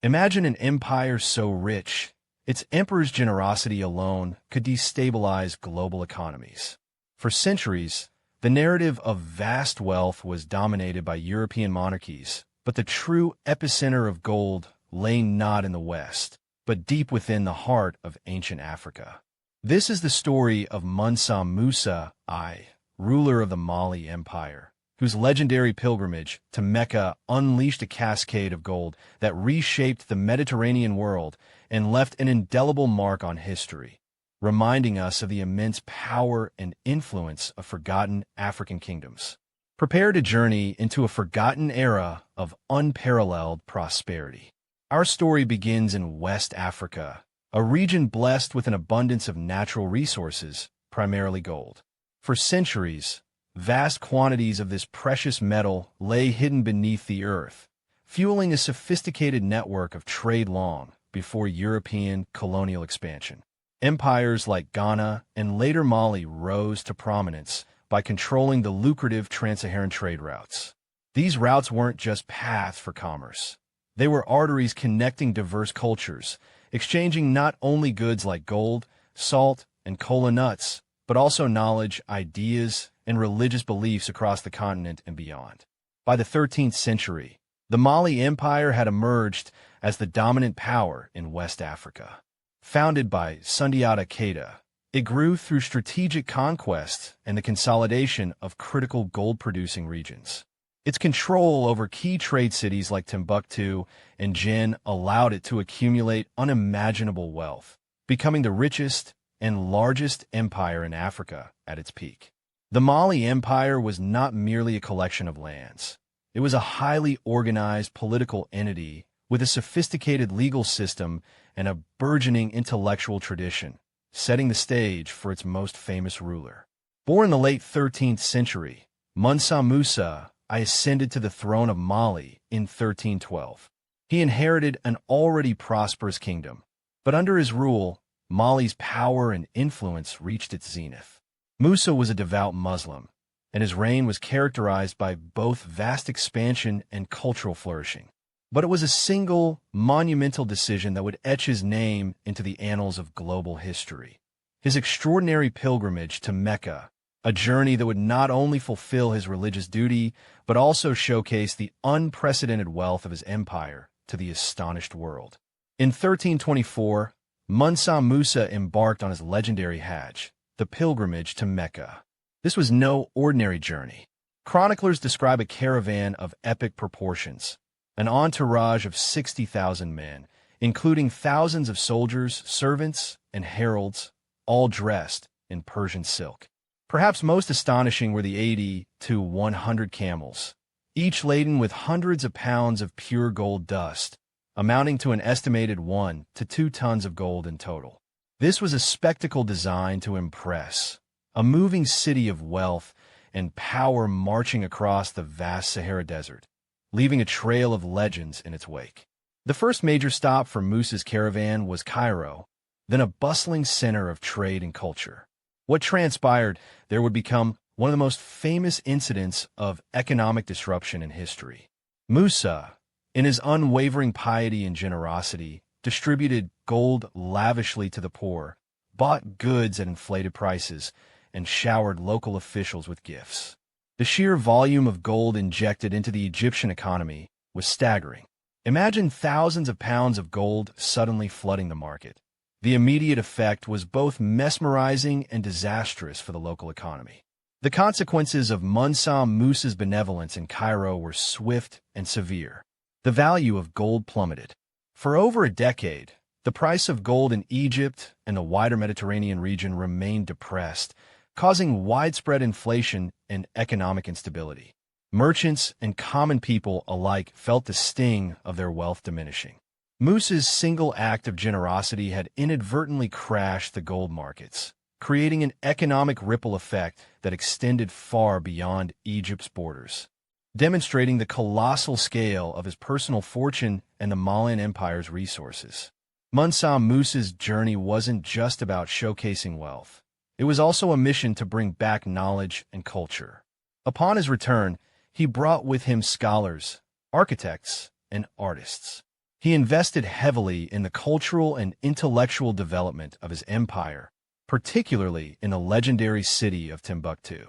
Imagine an empire so rich, its emperor's generosity alone could destabilize global economies. For centuries, the narrative of vast wealth was dominated by European monarchies, but the true epicenter of gold lay not in the West, but deep within the heart of ancient Africa. This is the story of Mansa Musa I, ruler of the Mali Empire, whose legendary pilgrimage to Mecca unleashed a cascade of gold that reshaped the Mediterranean world and left an indelible mark on history, reminding us of the immense power and influence of forgotten African kingdoms. Prepare to journey into a forgotten era of unparalleled prosperity. Our story begins in West Africa, a region blessed with an abundance of natural resources, primarily gold. For centuries, vast quantities of this precious metal lay hidden beneath the earth, fueling a sophisticated network of trade long before European colonial expansion. Empires like Ghana and later Mali rose to prominence by controlling the lucrative trans-Saharan trade routes. These routes weren't just paths for commerce. They were arteries connecting diverse cultures, exchanging not only goods like gold, salt, and kola nuts, but also knowledge, ideas, and religious beliefs across the continent and beyond. By the 13th century, the Mali Empire had emerged as the dominant power in West Africa. Founded by Sundiata Keita, it grew through strategic conquest and the consolidation of critical gold-producing regions. Its control over key trade cities like Timbuktu and Djenné allowed it to accumulate unimaginable wealth, becoming the richest and largest empire in Africa at its peak. The Mali Empire was not merely a collection of lands. It was a highly organized political entity with a sophisticated legal system and a burgeoning intellectual tradition, setting the stage for its most famous ruler. Born in the late 13th century, Mansa Musa I ascended to the throne of Mali in 1312. He inherited an already prosperous kingdom, but under his rule, Mali's power and influence reached its zenith. Musa was a devout Muslim, and his reign was characterized by both vast expansion and cultural flourishing. But it was a single, monumental decision that would etch his name into the annals of global history. His extraordinary pilgrimage to Mecca, a journey that would not only fulfill his religious duty, but also showcase the unprecedented wealth of his empire to the astonished world. In 1324, Mansa Musa embarked on his legendary Hajj, the pilgrimage to Mecca. This was no ordinary journey. Chroniclers describe a caravan of epic proportions, an entourage of 60,000 men, including thousands of soldiers, servants, and heralds, all dressed in Persian silk. Perhaps most astonishing were the 80 to 100 camels, each laden with hundreds of pounds of pure gold dust, amounting to an estimated 1 to 2 tons of gold in total. This was a spectacle designed to impress, a moving city of wealth and power marching across the vast Sahara Desert, leaving a trail of legends in its wake. The first major stop for Musa's caravan was Cairo, then a bustling center of trade and culture. What transpired there would become one of the most famous incidents of economic disruption in history. Musa, in his unwavering piety and generosity, distributed gold lavishly to the poor, bought goods at inflated prices, and showered local officials with gifts. The sheer volume of gold injected into the Egyptian economy was staggering. Imagine thousands of pounds of gold suddenly flooding the market. The immediate effect was both mesmerizing and disastrous for the local economy. The consequences of Mansa Musa's benevolence in Cairo were swift and severe. The value of gold plummeted. For over a decade, the price of gold in Egypt and the wider Mediterranean region remained depressed, causing widespread inflation and economic instability. Merchants and common people alike felt the sting of their wealth diminishing. Musa's single act of generosity had inadvertently crashed the gold markets, creating an economic ripple effect that extended far beyond Egypt's borders, demonstrating the colossal scale of his personal fortune and the Malian Empire's resources. Mansa Musa's journey wasn't just about showcasing wealth. It was also a mission to bring back knowledge and culture. Upon his return, he brought with him scholars, architects, and artists. He invested heavily in the cultural and intellectual development of his empire, particularly in the legendary city of Timbuktu.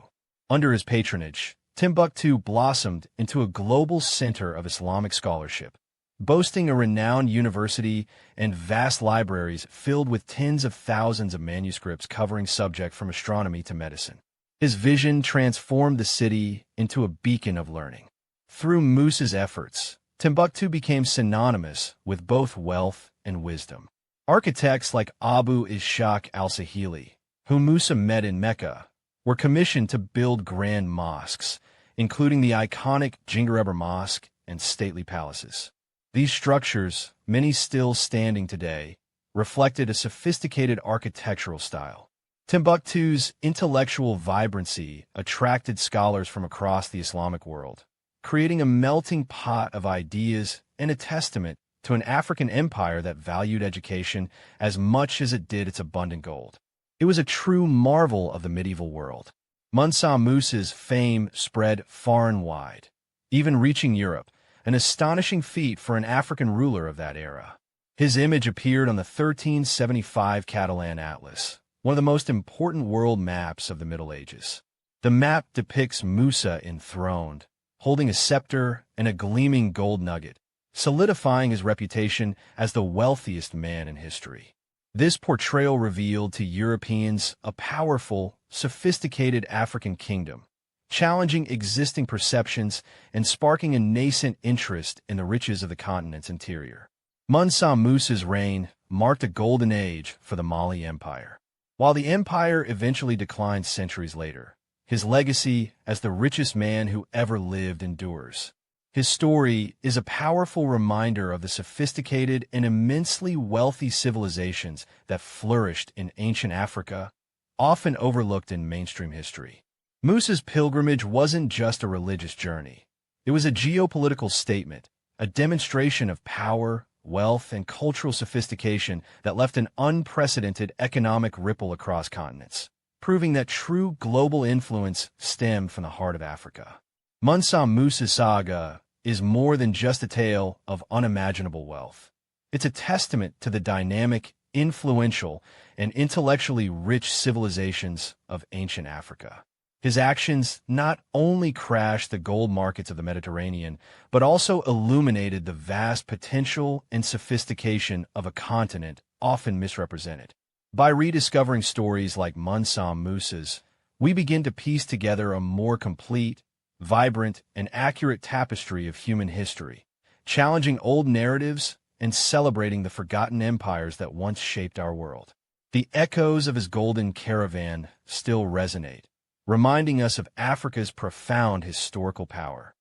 Under his patronage, Timbuktu blossomed into a global center of Islamic scholarship, boasting a renowned university and vast libraries filled with tens of thousands of manuscripts covering subjects from astronomy to medicine. His vision transformed the city into a beacon of learning. Through Musa's efforts, Timbuktu became synonymous with both wealth and wisdom. Architects like Abu Ishaq al-Sahili, whom Musa met in Mecca, were commissioned to build grand mosques, including the iconic Jingareber Mosque and stately palaces. These structures, many still standing today, reflected a sophisticated architectural style. Timbuktu's intellectual vibrancy attracted scholars from across the Islamic world, creating a melting pot of ideas and a testament to an African empire that valued education as much as it did its abundant gold. It was a true marvel of the medieval world. Mansa Musa's fame spread far and wide, even reaching Europe, an astonishing feat for an African ruler of that era. His image appeared on the 1375 Catalan Atlas, one of the most important world maps of the Middle Ages. The map depicts Musa enthroned, holding a scepter and a gleaming gold nugget, solidifying his reputation as the wealthiest man in history. This portrayal revealed to Europeans a powerful, sophisticated African kingdom, challenging existing perceptions and sparking a nascent interest in the riches of the continent's interior. Mansa Musa's reign marked a golden age for the Mali Empire. While the empire eventually declined centuries later, his legacy as the richest man who ever lived endures. His story is a powerful reminder of the sophisticated and immensely wealthy civilizations that flourished in ancient Africa, often overlooked in mainstream history. Musa's pilgrimage wasn't just a religious journey. It was a geopolitical statement, a demonstration of power, wealth, and cultural sophistication that left an unprecedented economic ripple across continents, proving that true global influence stemmed from the heart of Africa. Mansa Musa's saga is more than just a tale of unimaginable wealth. It's a testament to the dynamic, influential, and intellectually rich civilizations of ancient Africa. His actions not only crashed the gold markets of the Mediterranean, but also illuminated the vast potential and sophistication of a continent often misrepresented. By rediscovering stories like Mansa Musa's, we begin to piece together a more complete, vibrant, and accurate tapestry of human history, challenging old narratives and celebrating the forgotten empires that once shaped our world. The echoes of his golden caravan still resonate, reminding us of Africa's profound historical power.